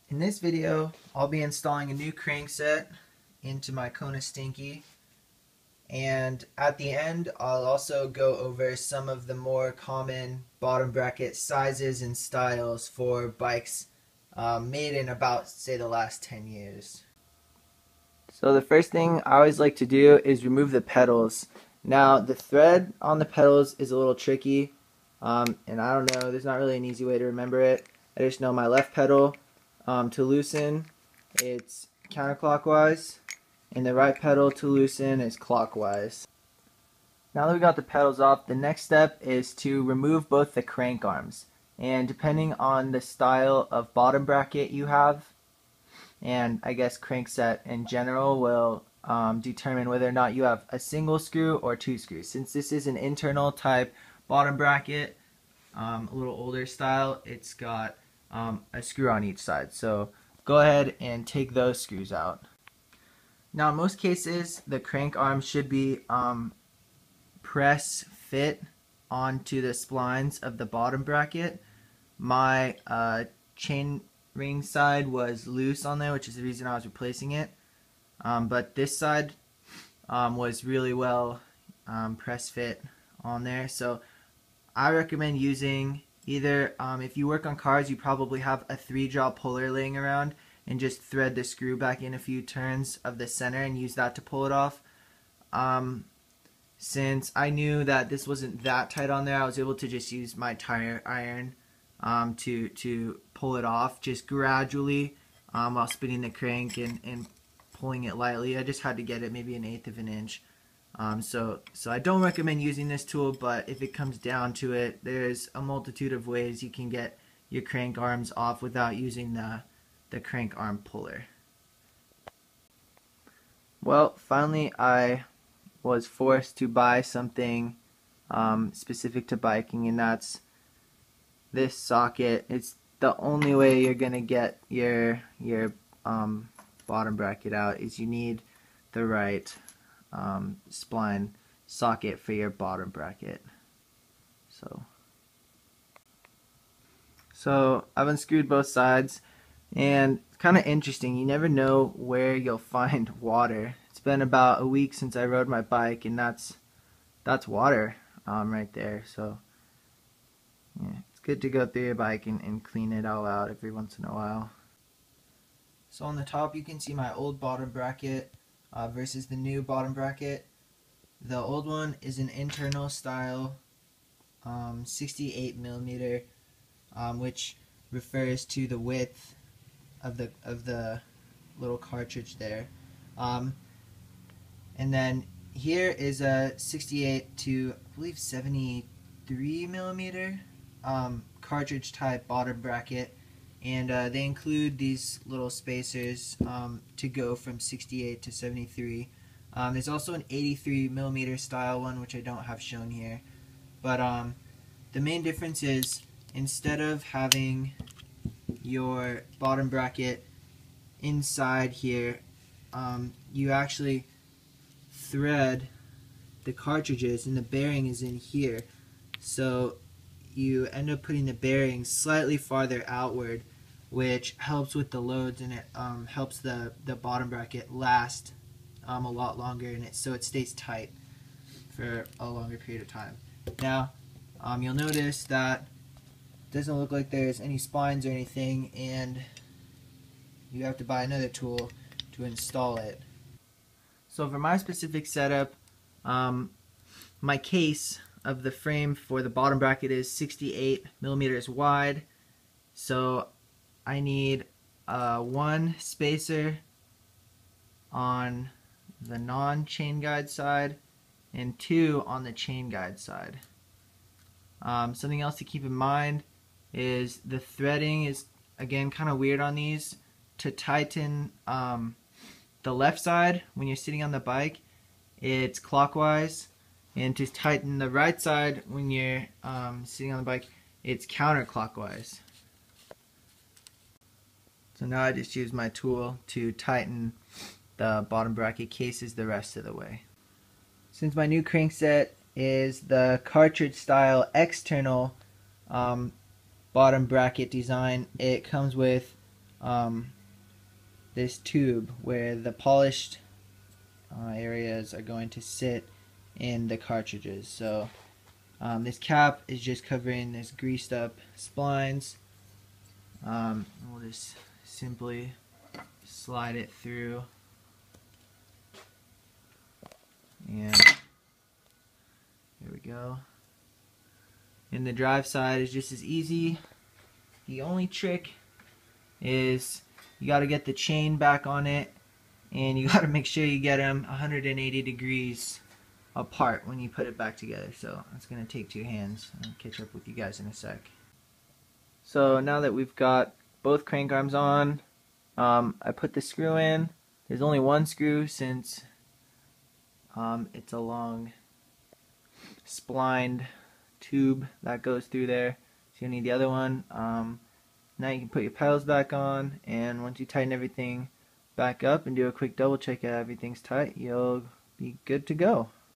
In this video, I'll be installing a new crankset into my Kona Stinky, and at the end I'll also go over some of the more common bottom bracket sizes and styles for bikes made in about, say, the last 10 years. So the first thing I always like to do is remove the pedals. Now the thread on the pedals is a little tricky, and I don't know, there's not really an easy way to remember it. I just know my left pedal, to loosen, it's counterclockwise, and the right pedal to loosen is clockwise. Now that we got the pedals off, the next step is to remove both the crank arms. And depending on the style of bottom bracket you have, and I guess crankset in general, will determine whether or not you have a single screw or two screws. Since this is an internal type bottom bracket, a little older style, it's got a screw on each side. So go ahead and take those screws out. Now in most cases the crank arm should be press fit onto the splines of the bottom bracket. My chain ring side was loose on there, which is the reason I was replacing it, but this side was really well press fit on there. So I recommend using either, if you work on cars, you probably have a 3-jaw puller laying around, and just thread the screw back in a few turns of the center and use that to pull it off. Since I knew that this wasn't that tight on there, I was able to just use my tire iron to pull it off just gradually while spinning the crank and pulling it lightly. I just had to get it maybe 1/8 of an inch. So I don't recommend using this tool, but if it comes down to it, there's a multitude of ways you can get your crank arms off without using the crank arm puller. Well, finally I was forced to buy something specific to biking, and that's this socket. It's the only way you're gonna get your bottom bracket out, is you need the right spline socket for your bottom bracket. So I've unscrewed both sides, and it's kind of interesting. You never know where you'll find water. It's been about a week since I rode my bike, and that's water right there. So yeah, it's good to go through your bike and clean it all out every once in a while. So on the top you can see my old bottom bracket versus the new bottom bracket. The old one is an internal style 68 millimeter, which refers to the width of the little cartridge there. And then here is a 68 to, I believe, 73 millimeter cartridge type bottom bracket, and they include these little spacers to go from 68 to 73. There's also an 83 millimeter style one, which I don't have shown here, but the main difference is, instead of having your bottom bracket inside here, you actually thread the cartridges, and the bearing is in here. So you end up putting the bearing slightly farther outward, which helps with the loads, and it helps the bottom bracket last a lot longer, and so it stays tight for a longer period of time. Now you'll notice that it doesn't look like there's any spines or anything, and you have to buy another tool to install it. So for my specific setup, my case of the frame for the bottom bracket is 68 millimeters wide, so I need one spacer on the non-chain guide side and 2 on the chain guide side. Something else to keep in mind is the threading is, again, kind of weird on these. To tighten the left side when you're sitting on the bike, it's clockwise, and to tighten the right side when you're sitting on the bike, it's counterclockwise. So now I just use my tool to tighten the bottom bracket cases the rest of the way. Since my new crankset is the cartridge style external bottom bracket design, it comes with this tube where the polished areas are going to sit in the cartridges. So this cap is just covering this greased up splines. We'll just simply slide it through, and there we go. And the drive side is just as easy. The only trick is you got to get the chain back on it, and you got to make sure you get them 180 degrees apart when you put it back together. So it's going to take two hands. I'll catch up with you guys in a sec. So now that we've got both crank arms on, I put the screw in. There's only one screw since it's a long splined tube that goes through there. So you'll need the other one. Now you can put your pedals back on, and once you tighten everything back up and do a quick double check that everything's tight, you'll be good to go.